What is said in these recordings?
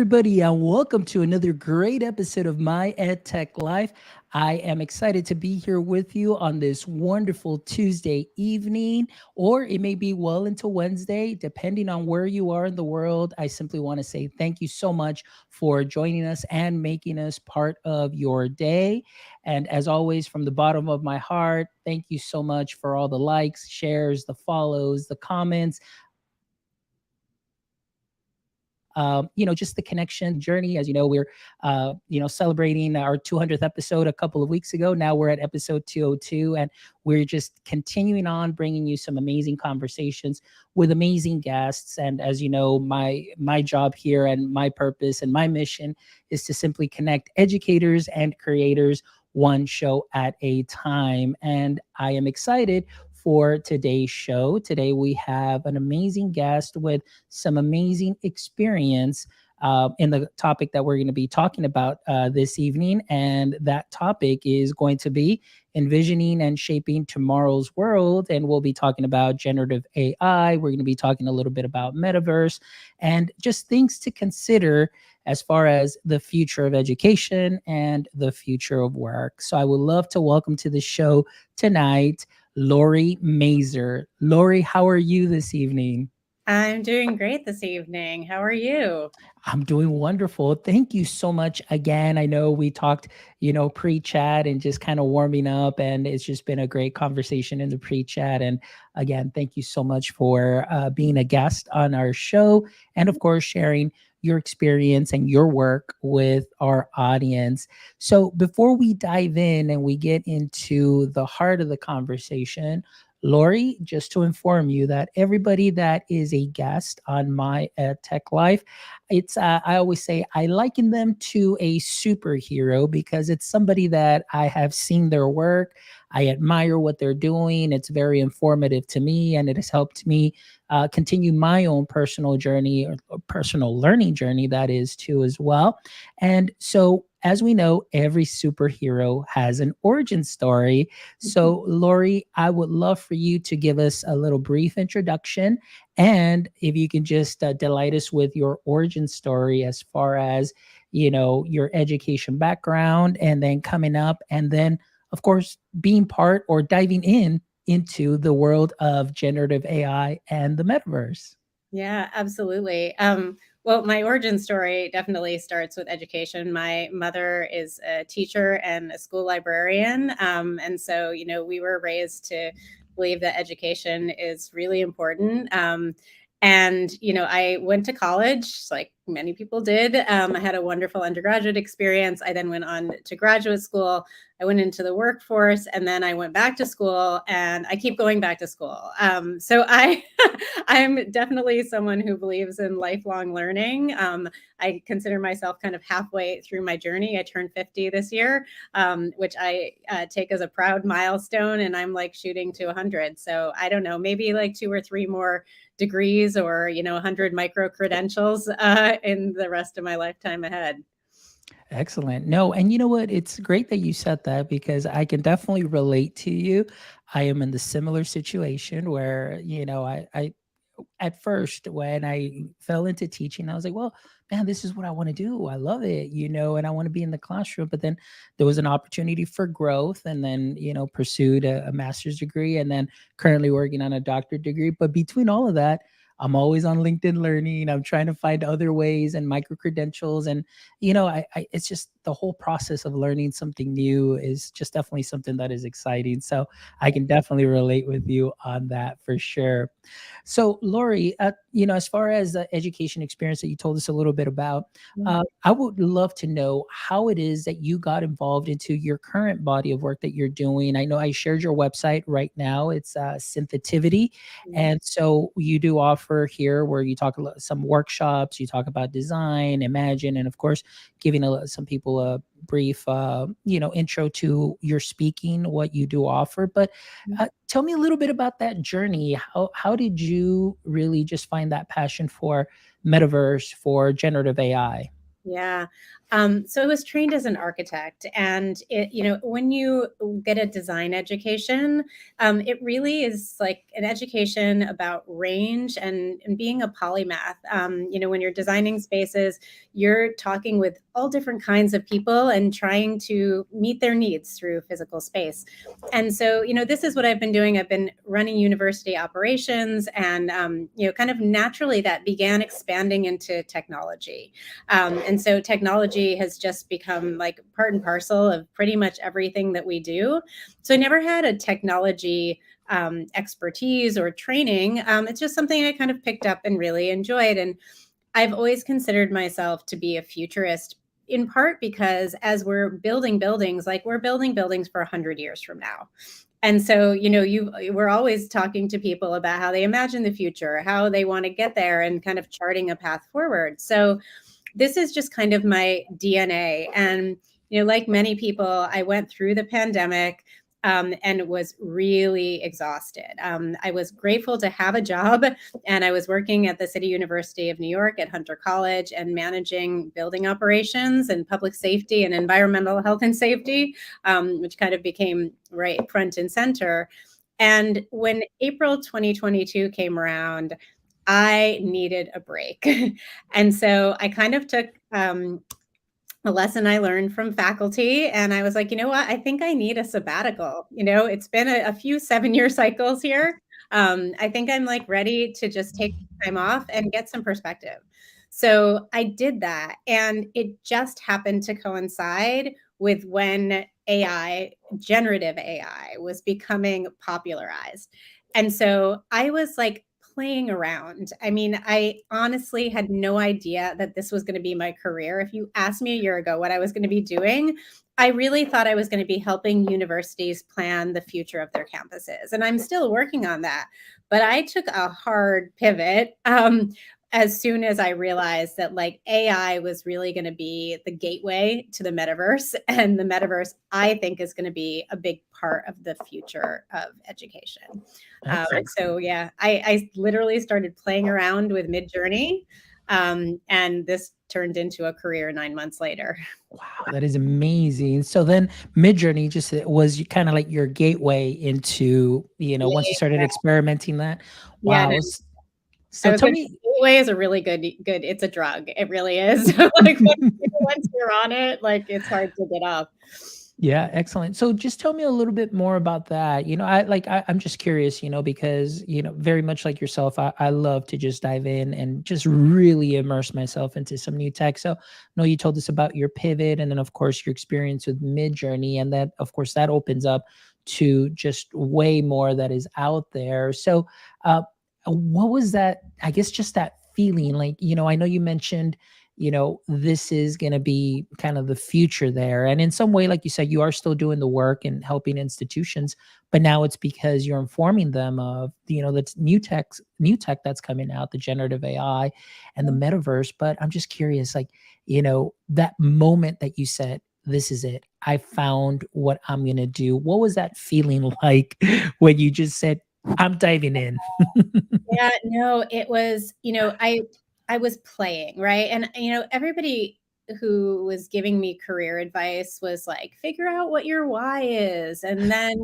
everybody, and welcome to another great episode of My EdTech Life. I am excited to be here with you on this wonderful Tuesday evening, or it may be well into Wednesday, depending on where you are in the world. I simply want to say thank you so much for joining us and making us part of your day. And as always, from the bottom of my heart, thank you so much for all the likes, shares, the follows, the comments, just the connection, the journey. As you know, we're celebrating our 200th episode a couple of weeks ago. Now we're at episode 202, and we're just continuing on bringing you some amazing conversations with amazing guests. And as you know, my job here and my purpose and my mission is to simply connect educators and creators one show at a time. And I am excited for today's show. Today we have an amazing guest with some amazing experience in the topic that we're going to be talking about this evening. And that topic is going to be envisioning and shaping tomorrow's world. And we'll be talking about generative AI. We're going to be talking a little bit about metaverse and just things to consider as far as the future of education and the future of work. So I would love to welcome to the show tonight Lori Mazor. Lori, how are you this evening? I'm doing great this evening. How are you? I'm doing wonderful. Thank you so much again. I know we talked, pre-chat and just kind of warming up, and it's just been a great conversation in the pre-chat. And again, thank you so much for being a guest on our show, and of course, sharing your experience and your work with our audience. So before we dive in and we get into the heart of the conversation, Lori, just to inform you that everybody that is a guest on my Tech Life, it's I always say I liken them to a superhero because it's somebody that I have seen their work. I admire what they're doing. It's very informative to me, and it has helped me continue my own personal journey or personal learning journey, that is, too, as well. And so, as we know, every superhero has an origin story. So, Lori, I would love for you to give us a little brief introduction. And if you can just delight us with your origin story as far as, your education background and then coming up, and then, of course, being part or diving into the world of generative AI and the metaverse. Yeah, absolutely. Well, my origin story definitely starts with education. My mother is a teacher and a school librarian. And so, we were raised to believe that education is really important. And, I went to college like many people did. I had a wonderful undergraduate experience. I then went on to graduate school. I went into the workforce, and then I went back to school, and I keep going back to school. So I'm definitely someone who believes in lifelong learning. I consider myself kind of halfway through my journey. I turned 50 this year, which I take as a proud milestone, and I'm like shooting to 100. So I don't know, maybe like 2 or 3 more degrees or 100 micro credentials in the rest of my lifetime ahead. Excellent. No, and you know what? It's great that you said that because I can definitely relate to you. I am in the similar situation where, I at first when I fell into teaching, I was like, well, man, this is what I want to do. I love it, and I want to be in the classroom. But then there was an opportunity for growth, and then, pursued a master's degree, and then currently working on a doctorate degree. But between all of that, I'm always on LinkedIn Learning. I'm trying to find other ways and micro credentials. And, it's just the whole process of learning something new is just definitely something that is exciting. So I can definitely relate with you on that for sure. So, Lori, as far as the education experience that you told us a little bit about, I would love to know how it is that you got involved into your current body of work that you're doing. I know I shared your website right now. It's Synthetivity. And so you do offer here where you talk about some workshops, you talk about design, imagine, and of course, giving some people a brief, intro to your speaking, what you do offer. But tell me a little bit about that journey. How did you really just find that passion for metaverse, for generative AI? Yeah. So I was trained as an architect, and when you get a design education, it really is like an education about range and being a polymath. When you're designing spaces, you're talking with all different kinds of people and trying to meet their needs through physical space. And so, this is what I've been doing. I've been running university operations, and kind of naturally that began expanding into technology. And so technology has just become like part and parcel of pretty much everything that we do. So I never had a technology expertise or training. It's just something I kind of picked up and really enjoyed. And I've always considered myself to be a futurist, in part because as we're building buildings, like we're building buildings for 100 years from now. And so, we're always talking to people about how they imagine the future, how they want to get there, and kind of charting a path forward. So this is just kind of my DNA. And, like many people, I went through the pandemic and was really exhausted. I was grateful to have a job, and I was working at the City University of New York at Hunter College and managing building operations and public safety and environmental health and safety, which kind of became right front and center. And when April 2022 came around, I needed a break. And so I kind of took a lesson I learned from faculty, and I was like, you know what? I think I need a sabbatical. It's been a few 7-year cycles here. I think I'm like ready to just take time off and get some perspective. So I did that, and it just happened to coincide with when generative AI, was becoming popularized. And so I was like playing around. I mean, I honestly had no idea that this was going to be my career. If you asked me a year ago what I was going to be doing, I really thought I was going to be helping universities plan the future of their campuses. And I'm still working on that. But I took a hard pivot as soon as I realized that like AI was really going to be the gateway to the metaverse. And the metaverse, I think, is going to be a big part of the future of education. Excellent. So yeah, I literally started playing around with Midjourney, and this turned into a career 9 months later. Wow, that is amazing. So then Midjourney just was kind of like your gateway into, once you started Yeah, experimenting that. yeah. Wow. No, I So was tell going to me. say gateway is a really good. It's a drug. It really is. Like once you're on it, like it's hard to get off. Yeah, excellent. So just tell me a little bit more about that. I'm just curious, because, very much like yourself, I love to just dive in and just really immerse myself into some new tech. So I know you told us about your pivot and then of course your experience with Midjourney. And that of course that opens up to just way more that is out there. So what was that, I guess just that feeling like, I know you mentioned this is going to be kind of the future there. And in some way, like you said, you are still doing the work and helping institutions, but now it's because you're informing them of, that's new tech that's coming out, the generative AI and the metaverse. But I'm just curious, like, that moment that you said, this is it. I found what I'm going to do. What was that feeling like when you just said, I'm diving in? Yeah, no, it was, I was playing, right? And everybody who was giving me career advice was like, figure out what your why is. And then,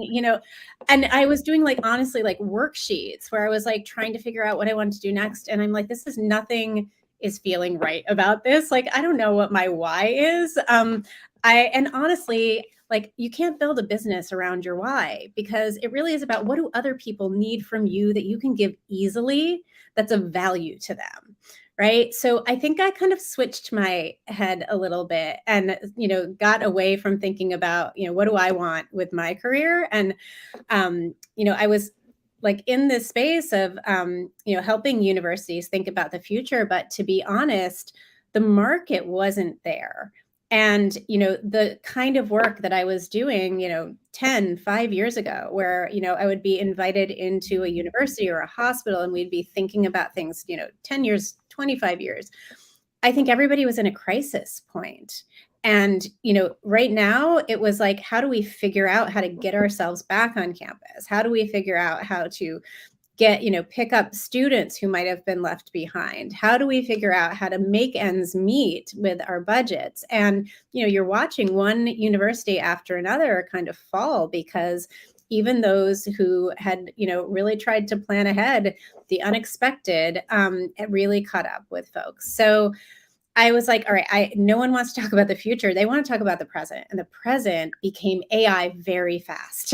and I was doing like honestly like worksheets where I was like trying to figure out what I wanted to do next. And I'm like, this is nothing is feeling right about this. Like, I don't know what my why is. And honestly, like you can't build a business around your why, because it really is about what do other people need from you that you can give easily, that's of value to them, right? So I think I kind of switched my head a little bit and got away from thinking about what do I want with my career. And I was like in this space of helping universities think about the future, but to be honest, the market wasn't there. And the kind of work that I was doing 5 years ago, where I would be invited into a university or a hospital and we'd be thinking about things 10 years, 25 years, I think everybody was in a crisis point. And right now it was like, how do we figure out how to get ourselves back on campus? How do we figure out how to get, pick up students who might have been left behind? How do we figure out how to make ends meet with our budgets? And, you're watching one university after another kind of fall because even those who had, really tried to plan ahead, the unexpected, it really caught up with folks. So I was like, all right, no one wants to talk about the future. They want to talk about the present. And the present became AI very fast.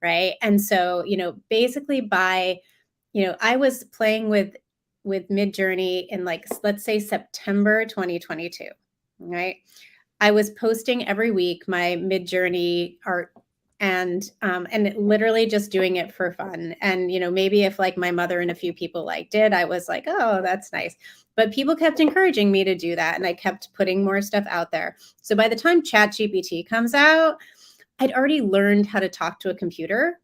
Right. And so, basically by, I was playing with Midjourney in, like, let's say September 2022. Right. I was posting every week my Midjourney art, and literally just doing it for fun. And maybe if, like, my mother and a few people liked it, I was like, oh, that's nice. But people kept encouraging me to do that, and I kept putting more stuff out there. So by the time ChatGPT comes out, I'd already learned how to talk to a computer.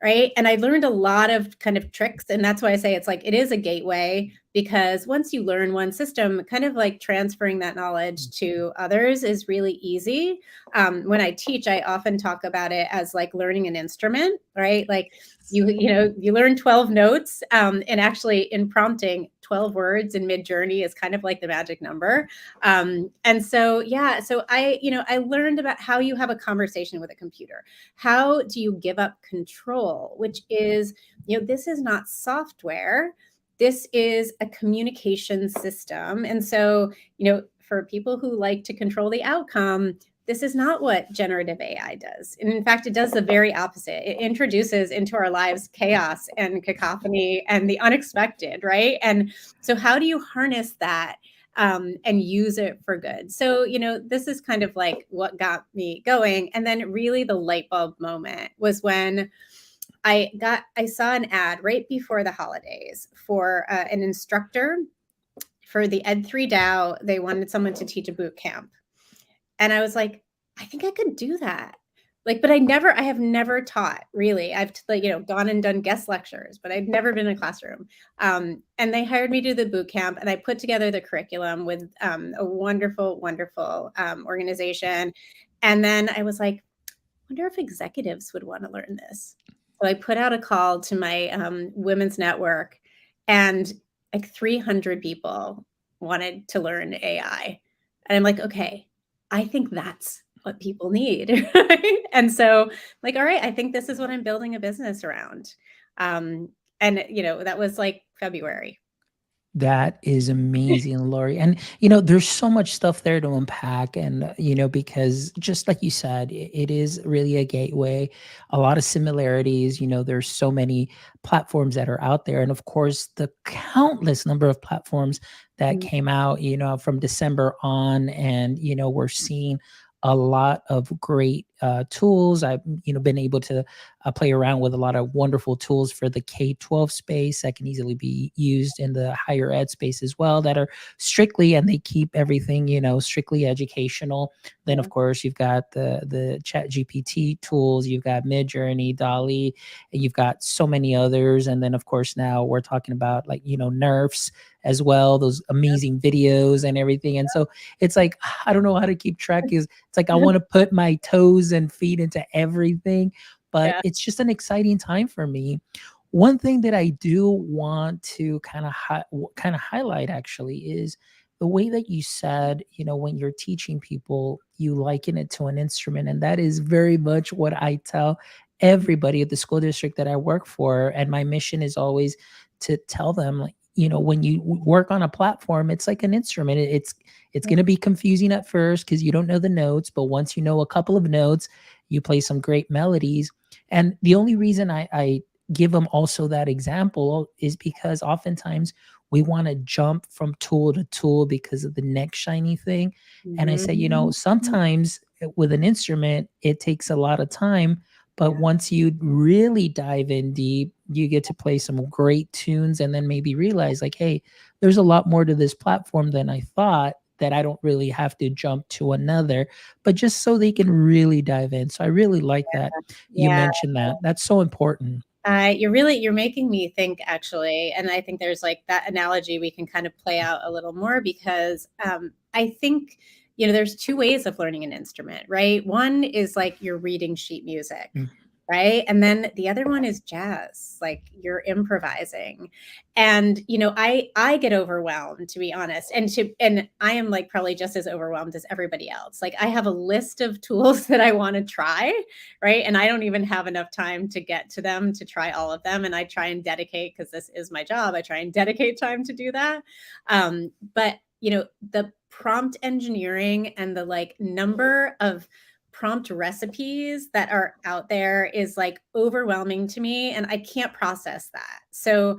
Right. And I learned a lot of kind of tricks. And that's why I say it's like, it is a gateway, because once you learn one system, kind of like transferring that knowledge to others is really easy. When I teach, I often talk about it as like learning an instrument, right? Like you learn 12 notes, and actually in prompting, 12 words in Midjourney is kind of like the magic number. And so, yeah, so I learned about how you have a conversation with a computer. How do you give up control, which is, this is not software. This is a communication system. And so, for people who like to control the outcome, this is not what generative AI does. And in fact, it does the very opposite. It introduces into our lives chaos and cacophony and the unexpected, right? And so how do you harness that and use it for good? So, this is kind of like what got me going. And then really the light bulb moment was when I saw an ad right before the holidays for an instructor for the Ed3 DAO. They wanted someone to teach a boot camp. And I was like, I think I could do that. Like, but I have never taught, really. I've gone and done guest lectures, but I've never been in a classroom. And they hired me to do the boot camp, and I put together the curriculum with a wonderful, wonderful organization. And then I was like, I wonder if executives would want to learn this. So I put out a call to my women's network, and like 300 people wanted to learn AI. And I'm like, okay, I think that's what people need. Right? And so, like, all right, I think this is what I'm building a business around. And that was like February. That is amazing, Lori. And, there's so much stuff there to unpack. And, because just like you said, it is really a gateway, a lot of similarities. There's so many platforms that are out there. And of course, the countless number of platforms that Mm, came out, from December on. And, we're seeing a lot of great tools. I've been able to play around with a lot of wonderful tools for the K-12 space that can easily be used in the higher ed space as well, that are strictly, and they keep everything strictly educational. Then yeah, of course you've got the Chat GPT tools, you've got Midjourney, Dolly, and you've got so many others. And then of course now we're talking about, like, nerfs as well, those amazing videos and everything. And so it's like, I don't know how to keep track. Is It's like I want to put my toes and feet into everything, but yeah, it's just an exciting time for me. One thing that I do want to kind of highlight actually is the way that you said, when you're teaching people, you liken it to an instrument. And that is very much what I tell everybody at the school district that I work for. And my mission is always to tell them, like, when you work on a platform, it's like an instrument. It's yeah, going to be confusing at first because you don't know the notes, but once you know a couple of notes, you play some great melodies. And the only reason I give them also that example is because oftentimes we want to jump from tool to tool because of the next shiny thing. And I say, mhm, sometimes with an instrument, it takes a lot of time. But yeah, once you really dive in deep, you get to play some great tunes and then maybe realize, like, hey, there's a lot more to this platform than I thought, that I don't really have to jump to another, but just so they can really dive in. So I really like that you yeah. mentioned that. That's so important. You're making me think, actually, and I think there's like that analogy we can kind of play out a little more, because I think there's two ways of learning an instrument, right? One is like you're reading sheet music, Mm. right? And then the other one is jazz, like you're improvising. And I get overwhelmed, to be honest. And I am like probably just as overwhelmed as everybody else. Like I have a list of tools that I want to try, right? And I don't even have enough time to get to them to try all of them. And I try and dedicate, because this is my job, I try and dedicate time to do that. But the prompt engineering and the like number of prompt recipes that are out there is like overwhelming to me, and I can't process that. So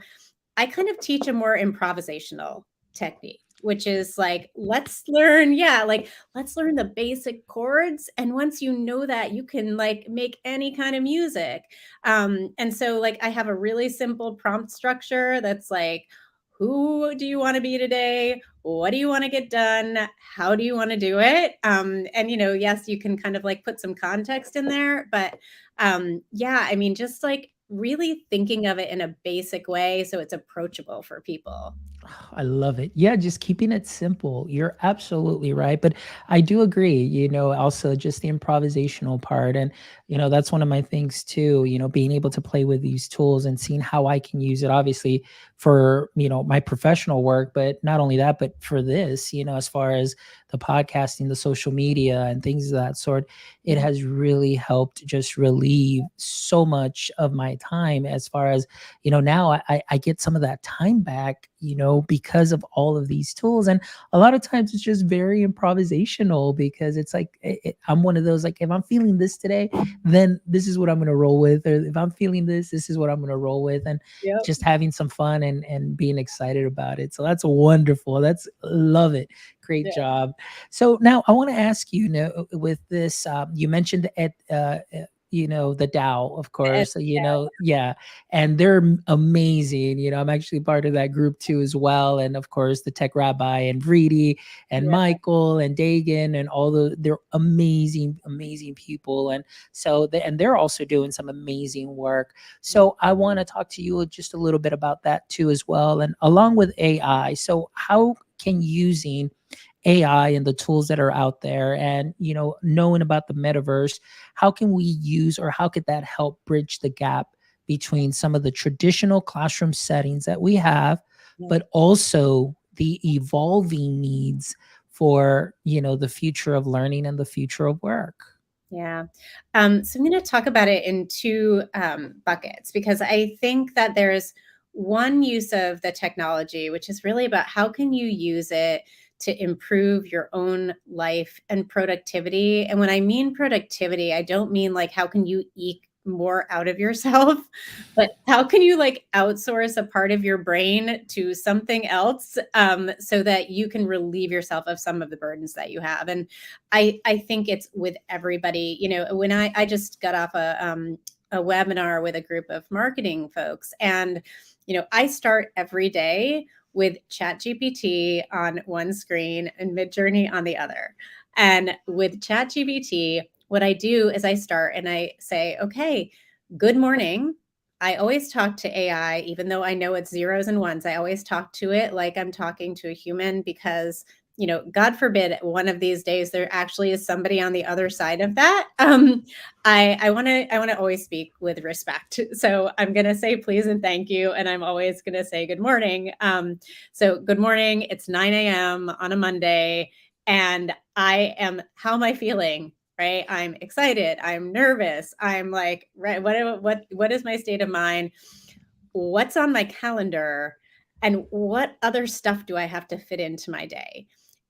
I kind of teach a more improvisational technique, which is like, let's learn, yeah, like let's learn the basic chords. And once you know that, you can like make any kind of music. And so like I have a really simple prompt structure that's like, who do you want to be today? What do you want to get done? How do you want to do it? And yes, you can kind of like put some context in there, but yeah, I mean, just like really thinking of it in a basic way so it's approachable for people. I love it. Yeah, just keeping it simple. You're absolutely right. But I do agree, also just the improvisational part. And, that's one of my things too, being able to play with these tools and seeing how I can use it, obviously, for, my professional work. But not only that, but for this, as far as the podcasting, the social media, and things of that sort, it Yeah. has really helped just relieve so much of my time as far as now I get some of that time back, because of all of these tools. And a lot of times it's just very improvisational because it's like I'm one of those, like, if I'm feeling this today, then this is what I'm going to roll with. Or if I'm feeling this is what I'm going to roll with. And Yep. just having some fun and being excited about it. So that's wonderful. That's love it. Great Yeah. job. So now I want to ask you, with this, you mentioned the DAO, of And course, yeah, and they're amazing. I'm actually part of that group too as well. And of course, the Tech Rabbi and Vreedy and yeah. Michael and Dagan and they're amazing, amazing people. And so, and they're also doing some amazing work. So I want to talk to you just a little bit about that too as well. And along with AI, so how can using AI and the tools that are out there and knowing about the metaverse, how can we use, or how could that help bridge the gap between some of the traditional classroom settings that we have, Yeah. but also the evolving needs for the future of learning and the future of work? Yeah. So I'm going to talk about it in two buckets, because I think that there's one use of the technology, which is really about how can you use it to improve your own life and productivity. And when I mean productivity, I don't mean like how can you eke more out of yourself, but how can you like outsource a part of your brain to something else, so that you can relieve yourself of some of the burdens that you have. And I think it's with everybody. When I just got off a webinar with a group of marketing folks, and I start every day with ChatGPT on one screen and Midjourney on the other. And with ChatGPT, what I do is I start and I say, okay, good morning. I always talk to AI, even though I know it's zeros and ones. I always talk to it like I'm talking to a human, because God forbid one of these days there actually is somebody on the other side of that. I want to always speak with respect. So I'm going to say please and thank you, and I'm always going to say good morning. So good morning. It's 9 a.m. on a Monday, and how am I feeling? Right? I'm excited. I'm nervous. I'm like, right. What is my state of mind? What's on my calendar? And what other stuff do I have to fit into my day?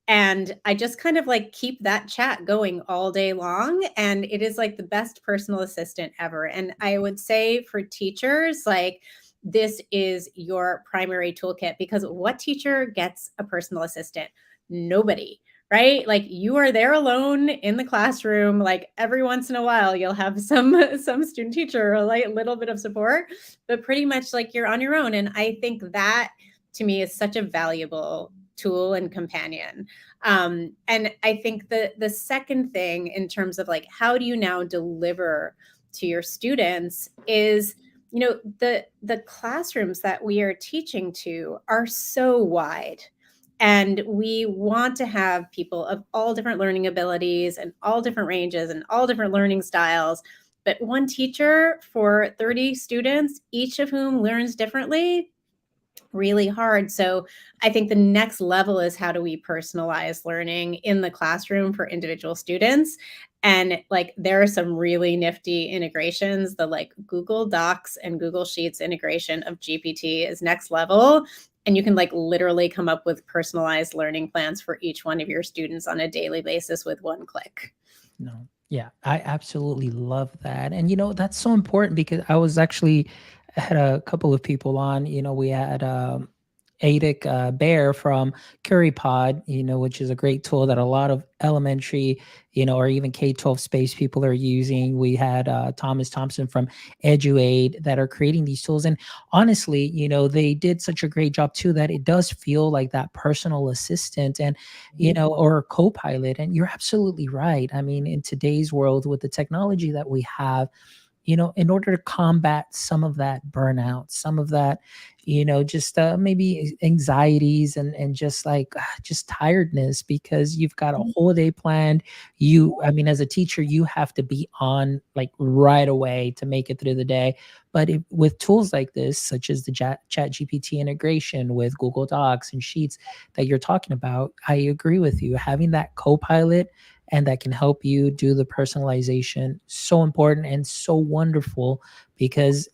And I just kind of like keep that chat going all day long. And it is like the best personal assistant ever. And I would say for teachers, like, this is your primary toolkit, because what teacher gets a personal assistant? Nobody, right? Like you are there alone in the classroom. Like every once in a while, you'll have some student teacher or like a little bit of support, but pretty much like you're on your own. And I think that to me is such a valuable tool and companion. And I think the second thing in terms of like how do you now deliver to your students is, the classrooms that we are teaching to are so wide, and we want to have people of all different learning abilities and all different ranges and all different learning styles. But one teacher for 30 students, each of whom learns differently, really hard. So I think the next level is how do we personalize learning in the classroom for individual students? And like there are some really nifty integrations. The like Google Docs and Google Sheets integration of GPT is next level. And you can like literally come up with personalized learning plans for each one of your students on a daily basis with one click. No. Yeah, I absolutely love that. And that's so important because I had a couple of people on, we had Adic Bear from CurryPod, which is a great tool that a lot of elementary, or even K-12 space people are using. We had Thomas Thompson from EduAid that are creating these tools. And honestly, they did such a great job too that it does feel like that personal assistant and, or a co-pilot. And you're absolutely right. I mean, in today's world with the technology that we have, in order to combat some of that burnout, some of that, just maybe anxieties and just like just tiredness because you've got a whole day planned. I mean, as a teacher, you have to be on like right away to make it through the day. But with tools like this, such as the Chat GPT integration with Google Docs and Sheets that you're talking about, I agree with you. Having that co-pilot and that can help you do the personalization so important and so wonderful because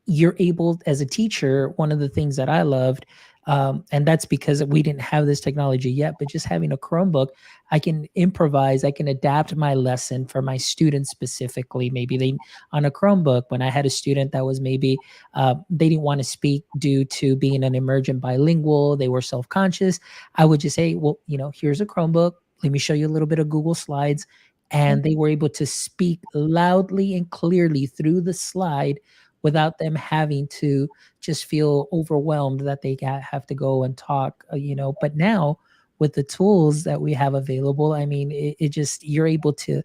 you're able as a teacher. One of the things that I loved, and that's because we didn't have this technology yet, but just having a Chromebook, I can improvise, I can adapt my lesson for my students specifically. Maybe they on a Chromebook, when I had a student that was maybe they didn't want to speak due to being an emergent bilingual, they were self-conscious, I would just say, well, here's a Chromebook, let me show you a little bit of Google Slides. And they were able to speak loudly and clearly through the slide without them having to just feel overwhelmed that they have to go and talk, But now with the tools that we have available, I mean, it just, you're able to,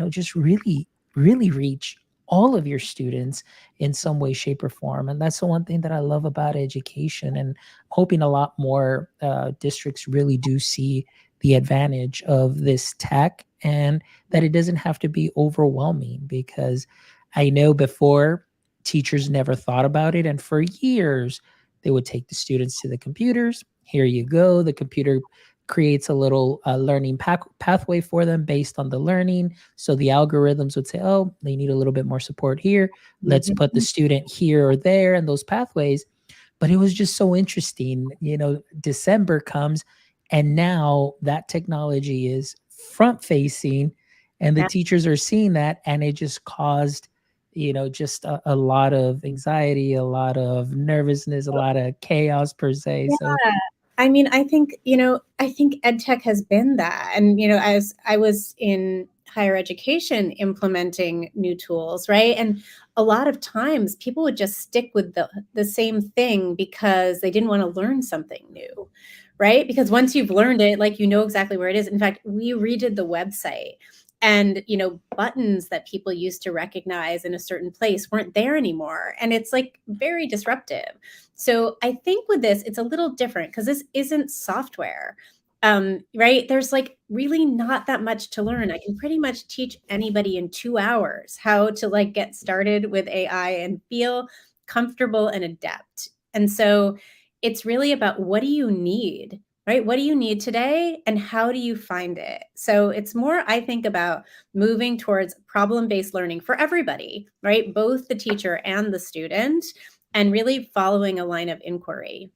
just really, really reach all of your students in some way, shape, or form. And that's the one thing that I love about education. And hoping a lot more districts really do see the advantage of this tech and that it doesn't have to be overwhelming because I know before teachers never thought about it. And for years, they would take the students to the computers. Here you go. The computer creates a little learning pathway for them based on the learning. So the algorithms would say, oh, they need a little bit more support here. Let's put the student here or there in those pathways. But it was just so interesting. December comes and now that technology is front facing and the Yeah. teachers are seeing that. And it just caused, just a lot of anxiety, a lot of nervousness, a lot of chaos per se. So Yeah. I mean, I think ed tech has been that. And, as I was in higher education implementing new tools, right? And a lot of times people would just stick with the same thing because they didn't want to learn something new, right? Because once you've learned it, like you know exactly where it is. In fact, we redid the website and buttons that people used to recognize in a certain place weren't there anymore. And it's like very disruptive. So I think with this, it's a little different because this isn't software. Right? There's like really not that much to learn. I can pretty much teach anybody in 2 hours how to like get started with AI and feel comfortable and adept. And so it's really about what do you need, right? What do you need today and how do you find it? So it's more, I think, about moving towards problem-based learning for everybody, right? Both the teacher and the student, and really following a line of inquiry.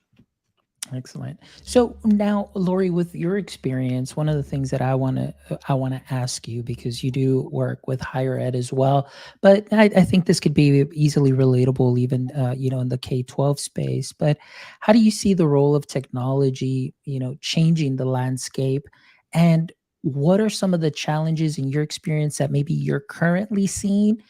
excellent. So now, Lori, with your experience, one of the things that I want to ask you because you do work with higher ed as well, but I think this could be easily relatable, even in the K-12 space. But how do you see the role of technology, changing the landscape, and what are some of the challenges in your experience that maybe you're currently seeing,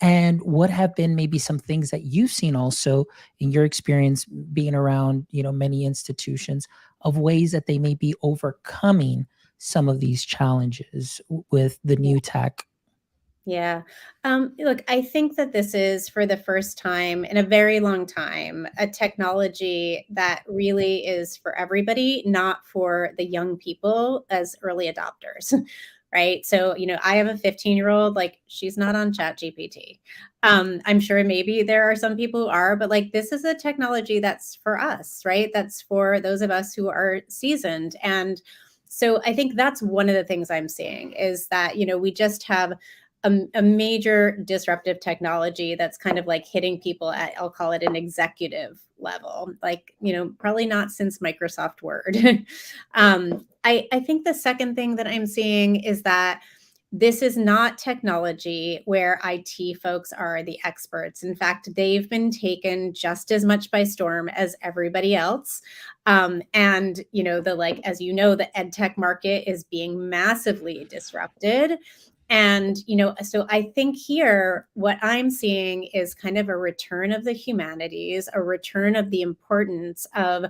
and what have been maybe some things that you've seen also in your experience being around many institutions of ways that they may be overcoming some of these challenges with the new tech. Yeah. Look, I think that this is for the first time in a very long time, a technology that really is for everybody, not for the young people as early adopters. right? So, I have a 15-year-old, like, she's not on Chat GPT. I'm sure maybe there are some people who are, but like, this is a technology that's for us, right? That's for those of us who are seasoned. And so I think that's one of the things I'm seeing is that, we just have a major disruptive technology that's kind of like hitting people at, I'll call it an executive level, like, probably not since Microsoft Word. I think the second thing that I'm seeing is that this is not technology where IT folks are the experts. In fact, they've been taken just as much by storm as everybody else. And the like, as the ed tech market is being massively disrupted. And so I think here what I'm seeing is kind of a return of the humanities, a return of the importance of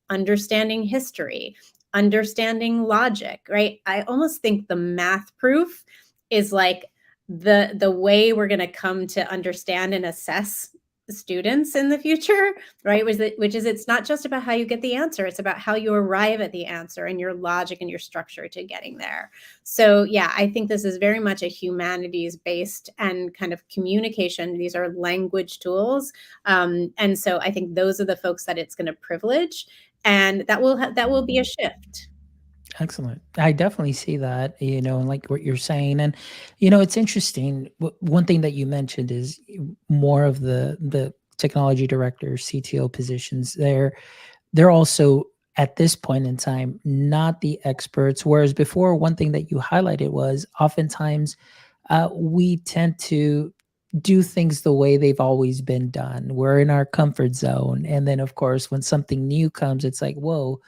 understanding history, understanding logic, right? I almost think the math proof is like the way we're going to come to understand and assess students in the future, right? Which is it's not just about how you get the answer, it's about how you arrive at the answer and your logic and your structure to getting there. So yeah, I think this is very much a humanities based and kind of communication. These are language tools, and so I think those are the folks that it's going to privilege, and that will be a shift. Excellent. I definitely see that, and like what you're saying. And, it's interesting. One thing that you mentioned is more of the technology director, CTO positions. They're also at this point in time not the experts. Whereas before, one thing that you highlighted was oftentimes we tend to do things the way they've always been done. We're in our comfort zone. And then, of course, when something new comes, it's like, whoa,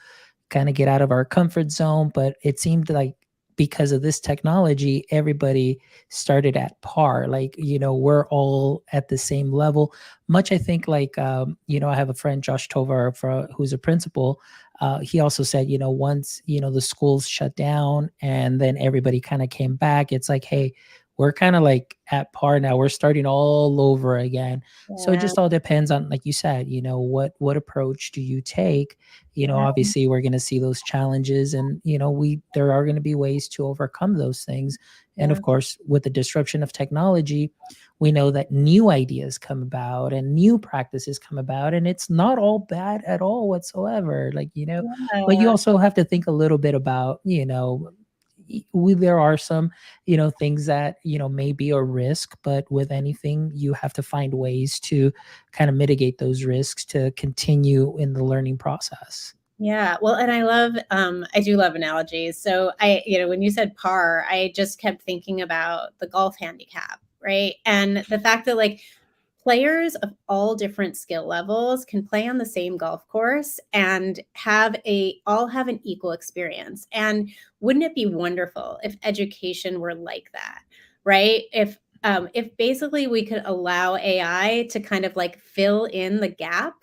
kind of get out of our comfort zone. But it seemed like because of this technology, everybody started at par. Like, we're all at the same level. Much, I think, like, I have a friend, Josh Tovar, who's a principal. He also said, once, the schools shut down and then everybody kind of came back, it's like, hey, we're kind of like at par now. We're starting all over again. So it Yeah, just all depends on, like you said, what approach do you take? yeah, Obviously we're going to see those challenges, and there are going to be ways to overcome those things. And yeah, of course, with the disruption of technology, we know that new ideas come about and new practices come about, and it's not all bad at all whatsoever. Like, but you yeah. also have to think a little bit about, there are some, things that, may be a risk, but with anything, you have to find ways to kind of mitigate those risks to continue in the learning process. Yeah, well, and I do love analogies. So when you said par, I just kept thinking about the golf handicap, right? And the fact that like players of all different skill levels can play on the same golf course and all have an equal experience. And wouldn't it be wonderful if education were like that, right? If basically we could allow AI to kind of like fill in the gap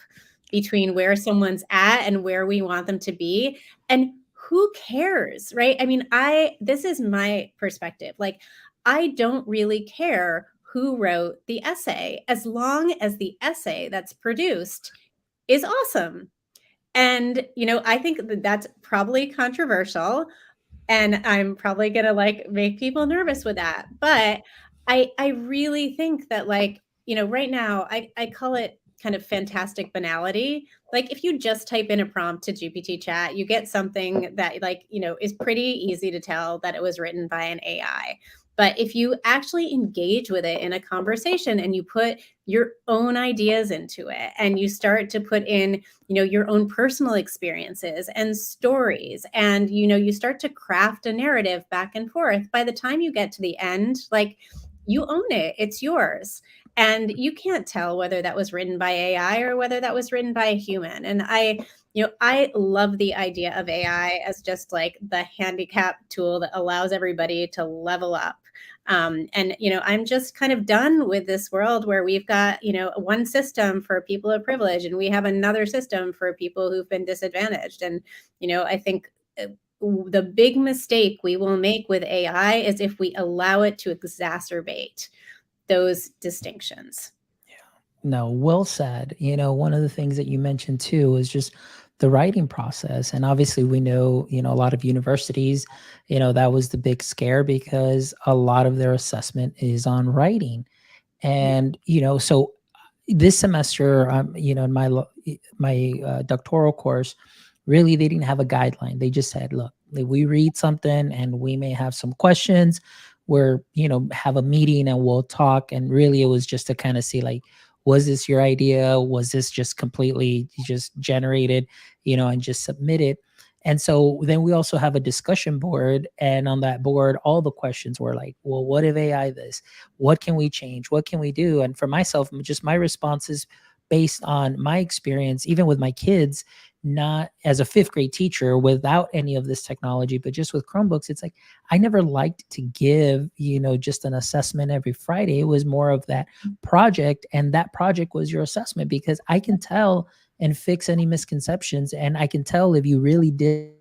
between where someone's at and where we want them to be. And who cares, right? I mean, this is my perspective. Like, I don't really care who wrote the essay as long as the essay that's produced is awesome. And, I think that that's probably controversial, and I'm probably gonna like make people nervous with that. But I really think that like, right now I call it kind of fantastic banality. Like if you just type in a prompt to GPT chat, you get something that like, is pretty easy to tell that it was written by an AI. But if you actually engage with it in a conversation and you put your own ideas into it and you start to put in your own personal experiences and stories, and you start to craft a narrative back and forth, by the time you get to the end, like, you own it, it's yours, and you can't tell whether that was written by AI or whether that was written by a human. And I love the idea of AI as just like the handicap tool that allows everybody to level up. And I'm just kind of done with this world where we've got one system for people of privilege and we have another system for people who've been disadvantaged. And I think the big mistake we will make with AI is if we allow it to exacerbate those distinctions. No, well said. One of the things that you mentioned too is just the writing process. And obviously we know, a lot of universities, that was the big scare because a lot of their assessment is on writing. And, so this semester, in my doctoral course, really they didn't have a guideline. They just said, look, we read something and we may have some questions. We're, have a meeting and we'll talk. And really, it was just to kind of see, like, was this your idea? Was this just completely just generated, and just submitted? And so then we also have a discussion board. And on that board, all the questions were like, well, what if AI this? What can we change? What can we do? And for myself, just my responses based on my experience, even with my kids, not as a fifth grade teacher without any of this technology, but just with Chromebooks, it's like I never liked to give, just an assessment every Friday. It was more of that project, and that project was your assessment because I can tell and fix any misconceptions. And I can tell if you really did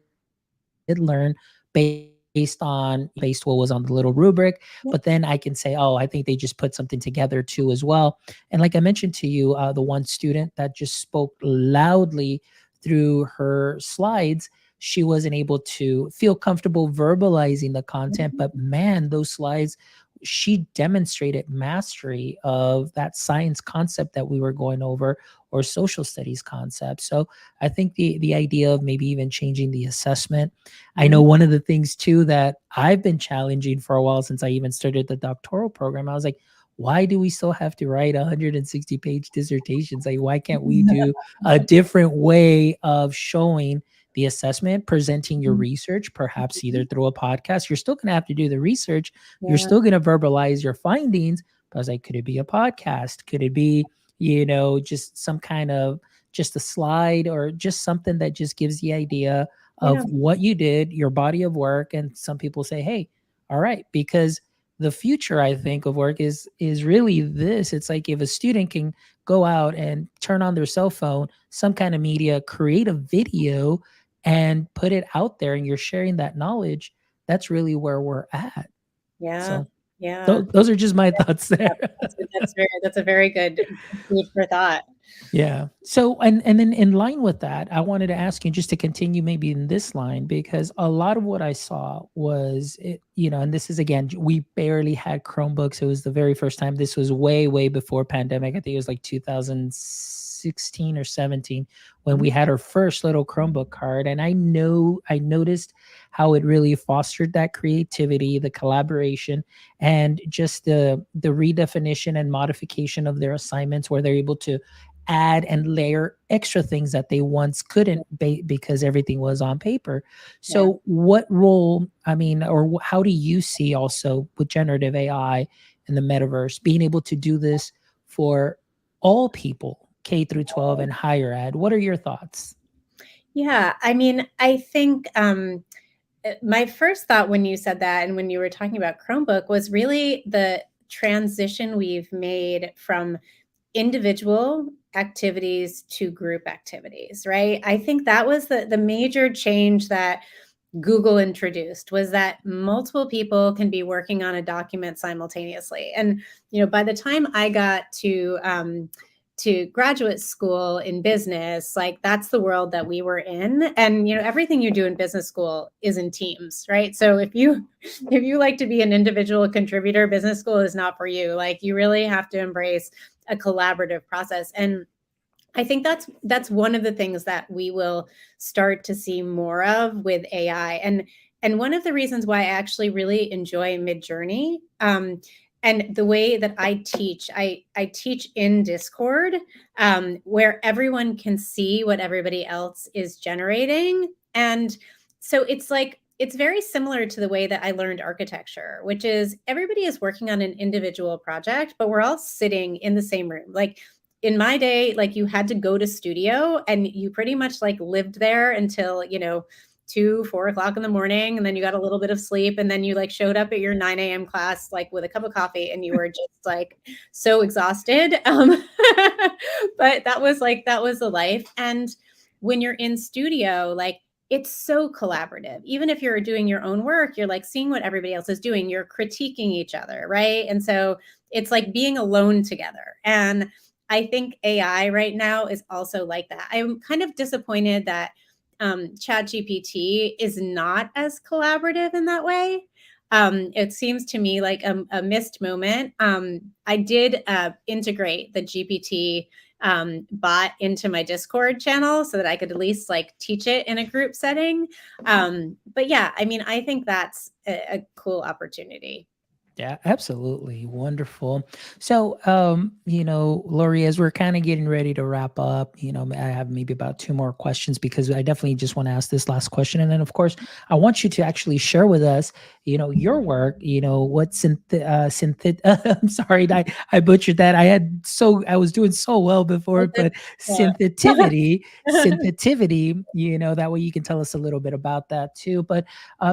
learn based what was on the little rubric. Yeah. But then I can say, oh, I think they just put something together too as well. And like I mentioned to you, the one student that just spoke loudly through her slides, she wasn't able to feel comfortable verbalizing the content. But man, those slides, she demonstrated mastery of that science concept that we were going over, or social studies concept. So I think the idea of maybe even changing the assessment. I know one of the things too that I've been challenging for a while since I even started the doctoral program. I was like, why do we still have to write 160-page dissertations? Like, why can't we do a different way of showing the assessment, presenting your research, perhaps either through a podcast? You're still going to have to do the research. You're Yeah. still going to verbalize your findings. But I was like, could it be a podcast? Could it be, just some kind of just a slide, or just something that just gives the idea of Yeah. what you did, your body of work? And some people say, hey, all right, because the future, I think, of work is really this. It's like if a student can go out and turn on their cell phone, some kind of media, create a video and put it out there, and you're sharing that knowledge, that's really where we're at. Yeah. So Yeah. those are just my thoughts there. That's a very good food for thought. Yeah. So, and then in line with that, I wanted to ask you just to continue maybe in this line, because a lot of what I saw was, and this is again, we barely had Chromebooks. It was the very first time. This was way, way before pandemic. I think it was like 2016 or 17 when we had our first little Chromebook card. And I noticed how it really fostered that creativity, the collaboration, and just the redefinition and modification of their assignments, where they're able to add and layer extra things that they once couldn't, because everything was on paper. Yeah. So what role, I mean, or how do you see also with generative AI and the metaverse being able to do this for all people, K through 12 and higher ed? What are your thoughts? Yeah. I mean, I think my first thought when you said that and when you were talking about Chromebook was really the transition we've made from individual activities to group activities, right? I think that was the major change that Google introduced, was that multiple people can be working on a document simultaneously. And by the time I got to graduate school in business, like that's the world that we were in. And everything you do in business school is in teams, right? So if you like to be an individual contributor, business school is not for you. Like you really have to embrace a collaborative process. And I think that's one of the things that we will start to see more of with AI. And one of the reasons why I actually really enjoy Midjourney, and the way that I teach, I teach in Discord, where everyone can see what everybody else is generating. And so it's very similar to the way that I learned architecture, which is everybody is working on an individual project, but we're all sitting in the same room. Like in my day, like you had to go to studio and you pretty much like lived there until, 2, 4 o'clock in the morning. And then you got a little bit of sleep. And then you like showed up at your 9 a.m. class, like with a cup of coffee, and you were just like so exhausted. But that was the life. And when you're in studio, like it's so collaborative. Even if you're doing your own work, you're like seeing what everybody else is doing. You're critiquing each other, right? And so it's like being alone together. And I think AI right now is also like that. I'm kind of disappointed that ChatGPT is not as collaborative in that way. It seems to me like a missed moment. I did integrate the GPT bot into my Discord channel so that I could at least like teach it in a group setting. But yeah, I mean, I think that's a cool opportunity. Yeah, absolutely. Wonderful. So, Lori, as we're kind of getting ready to wrap up, I have maybe about two more questions because I definitely just want to ask this last question. And then, of course, I want you to actually share with us, your work, what I'm sorry, I butchered that. I was doing so well before, but sensitivity, that way you can tell us a little bit about that too. But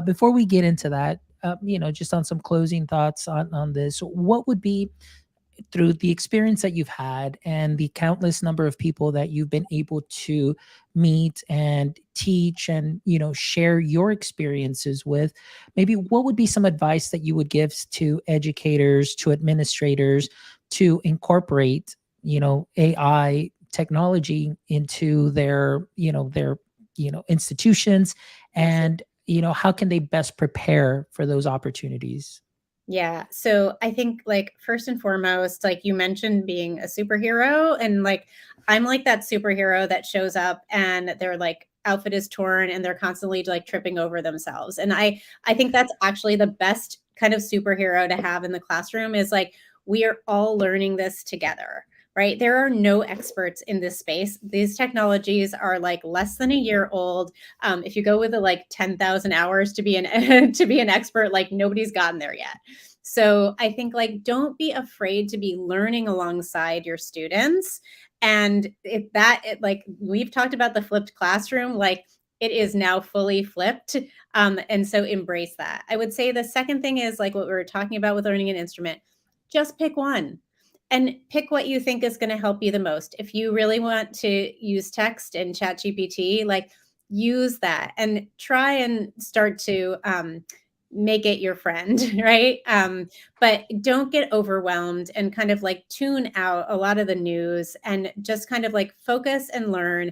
before we get into that, just on some closing thoughts on this, what would be, through the experience that you've had and the countless number of people that you've been able to meet and teach and share your experiences with, maybe what would be some advice that you would give to educators, to administrators, to incorporate AI technology into their institutions, Absolutely. and how can they best prepare for those opportunities? Yeah. So I think like first and foremost, like you mentioned being a superhero, and like I'm like that superhero that shows up and their like outfit is torn and they're constantly like tripping over themselves. And I think that's actually the best kind of superhero to have in the classroom is like we are all learning this together. Right. There are no experts in this space. These technologies are like less than a year old. If you go with the like 10,000 hours to be an to be an expert, like nobody's gotten there yet. So I think like don't be afraid to be learning alongside your students. And like we've talked about the flipped classroom, like it is now fully flipped. And so embrace that. I would say the second thing is like what we were talking about with learning an instrument, just pick one and pick what you think is going to help you the most. If you really want to use text and chat GPT, like use that and try and start to make it your friend, right? But don't get overwhelmed and kind of like tune out a lot of the news and just kind of like focus and learn.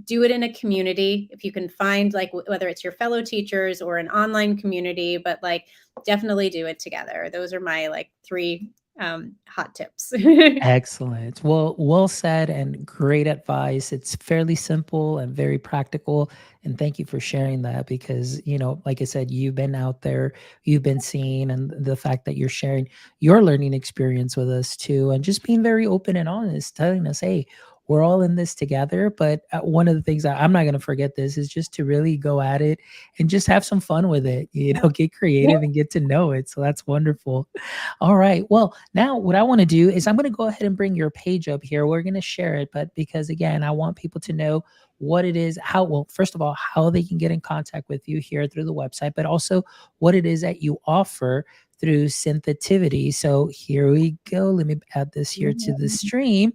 Do it in a community if you can find like whether it's your fellow teachers or an online community, but like definitely do it together. Those are my like three hot tips. Excellent. Well said and great advice. It's fairly simple and very practical. And thank you for sharing that because, like I said, you've been out there, you've been seen, and the fact that you're sharing your learning experience with us too, and just being very open and honest, telling us, hey, we're all in this together. But one of the things that I'm not going to forget this is just to really go at it and just have some fun with it, get creative and get to know it. So that's wonderful. All right. Well, now what I want to do is I'm going to go ahead and bring your page up here. We're going to share it, but because again, I want people to know what it is, well, first of all, how they can get in contact with you here through the website, but also what it is that you offer through Synthetivity. So here we go. Let me add this here to the stream.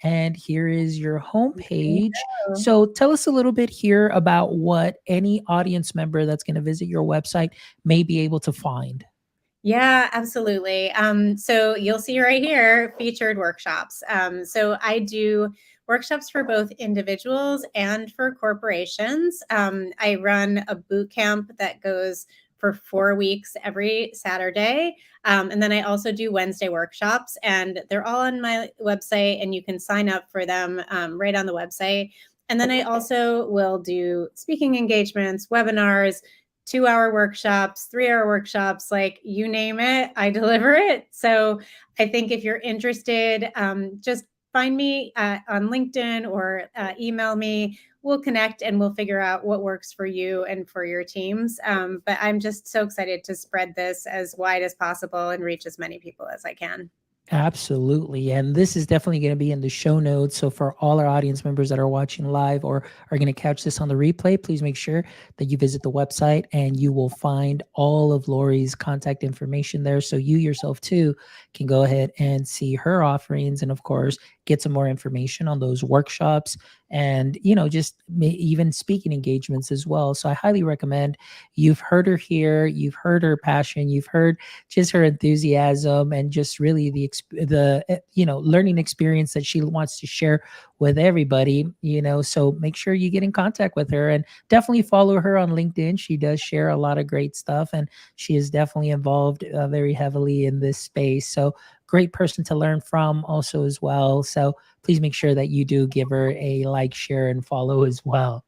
And here is your homepage. So tell us a little bit here about what any audience member that's going to visit your website may be able to find. Yeah, absolutely. So you'll see right here featured workshops. So I do workshops for both individuals and for corporations. I run a boot camp that goes for 4 weeks every Saturday. And then I also do Wednesday workshops, and they're all on my website, and you can sign up for them right on the website. And then I also will do speaking engagements, webinars, 2-hour workshops, 3-hour workshops, like you name it, I deliver it. So I think if you're interested, just find me on LinkedIn or email me. We'll connect and we'll figure out what works for you and for your teams. But I'm just so excited to spread this as wide as possible and reach as many people as I can. Absolutely. And this is definitely going to be in the show notes. So, for all our audience members that are watching live or are going to catch this on the replay, please make sure that you visit the website and you will find all of Lori's contact information there. So, you yourself too can go ahead and see her offerings and, of course, get some more information on those workshops and, just even speaking engagements as well. So I highly recommend. You've heard her here, you've heard her passion, you've heard just her enthusiasm and just really the learning experience that she wants to share with everybody. So make sure you get in contact with her and definitely follow her on LinkedIn. She does share a lot of great stuff and she is definitely involved very heavily in this space. So great person to learn from also as well. So please make sure that you do give her a like, share, and follow as well.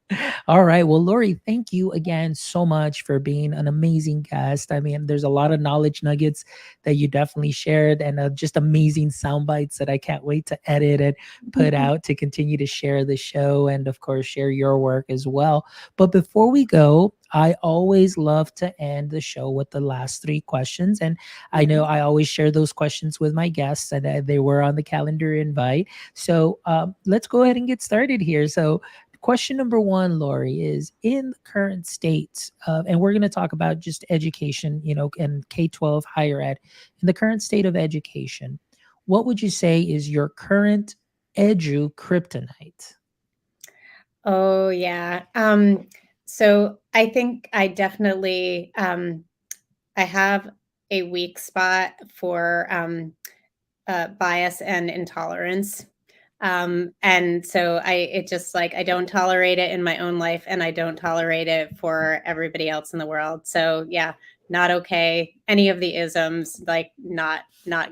All right. Well, Lori, thank you again so much for being an amazing guest. I mean, there's a lot of knowledge nuggets that you definitely shared and just amazing sound bites that I can't wait to edit and put out to continue to share the show and, of course, share your work as well. But before we go, I always love to end the show with the last three questions. And I know I always share those questions with my guests, and they were on the calendar invite. So let's go ahead and get started here. So, question number one, Lori, is in the current state of, and we're going to talk about just education, and K-12 higher ed, in the current state of education, what would you say is your current edu kryptonite? Oh, yeah. So I think I definitely I have a weak spot for bias and intolerance. And so it just like, I don't tolerate it in my own life and I don't tolerate it for everybody else in the world. So yeah, not okay. Any of the isms, like not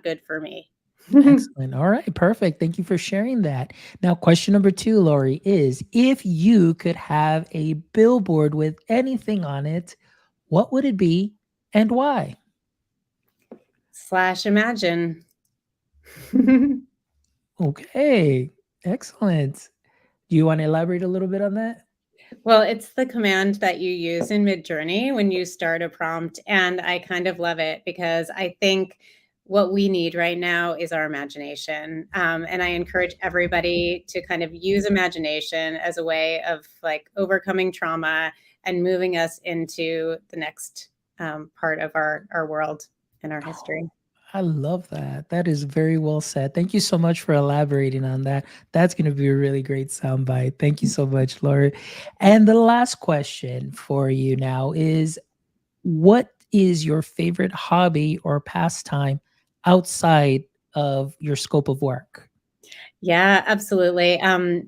good for me. Excellent. All right, perfect. Thank you for sharing that. Now, question number two, Lori, is if you could have a billboard with anything on it, what would it be and why? Slash imagine. Okay, excellent. Do you want to elaborate a little bit on that? Well, it's the command that you use in Midjourney when you start a prompt. And I kind of love it because I think what we need right now is our imagination. And I encourage everybody to kind of use imagination as a way of like overcoming trauma and moving us into the next part of our world and our history. I love that. That is very well said. Thank you so much for elaborating on that. That's going to be a really great soundbite. Thank you so much, Laura. And the last question for you now is what is your favorite hobby or pastime outside of your scope of work? Yeah, absolutely.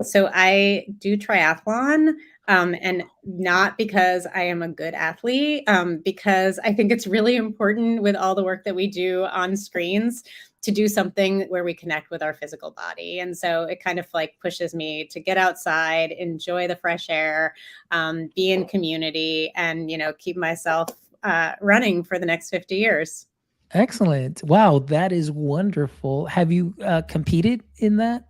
So I do triathlon, and not because I am a good athlete, because I think it's really important with all the work that we do on screens to do something where we connect with our physical body. And so it kind of like pushes me to get outside, enjoy the fresh air, be in community, and keep myself running for the next 50 years. Excellent. Wow, that is wonderful. Have you competed in that?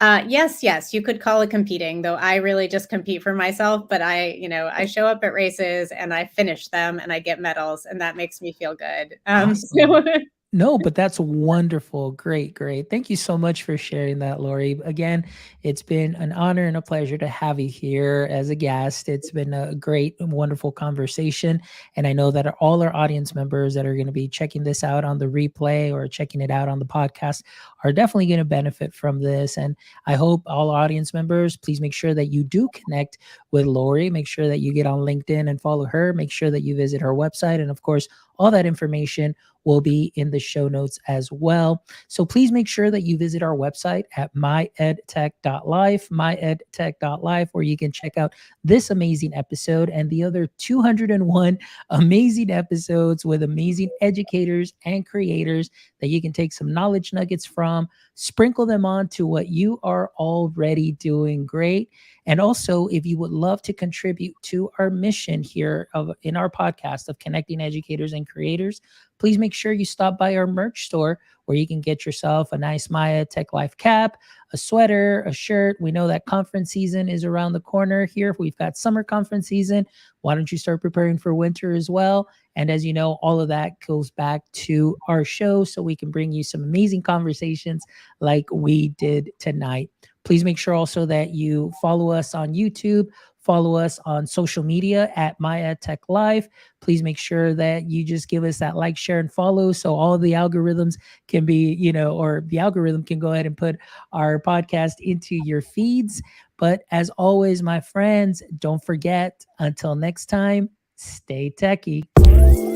Yes, you could call it competing, though I really just compete for myself, but I show up at races and I finish them and I get medals and that makes me feel good. Awesome. No, but that's wonderful. Great, great. Thank you so much for sharing that, Lori. Again, it's been an honor and a pleasure to have you here as a guest. It's been a great and wonderful conversation. And I know that all our audience members that are going to be checking this out on the replay or checking it out on the podcast are definitely going to benefit from this. And I hope all audience members, please make sure that you do connect with Lori. Make sure that you get on LinkedIn and follow her. Make sure that you visit her website. And of course, all that information will be in the show notes as well. So please make sure that you visit our website at myedtech.life, myedtech.life, where you can check out this amazing episode and the other 201 amazing episodes with amazing educators and creators that you can take some knowledge nuggets from, sprinkle them on to what you are already doing great. And also, if you would love to contribute to our mission here in our podcast of connecting educators and creators, please make sure you stop by our merch store where you can get yourself a nice Maya Tech Life cap, a sweater, a shirt. We know that conference season is around the corner here. We've got summer conference season. Why don't you start preparing for winter as well? And as you know, all of that goes back to our show so we can bring you some amazing conversations like we did tonight. Please make sure also that you follow us on YouTube, follow us on social media at Maya Tech Live. Please make sure that you just give us that like, share, and follow so all the algorithms can be, or the algorithm can go ahead and put our podcast into your feeds. But as always, my friends, don't forget, until next time, stay techie.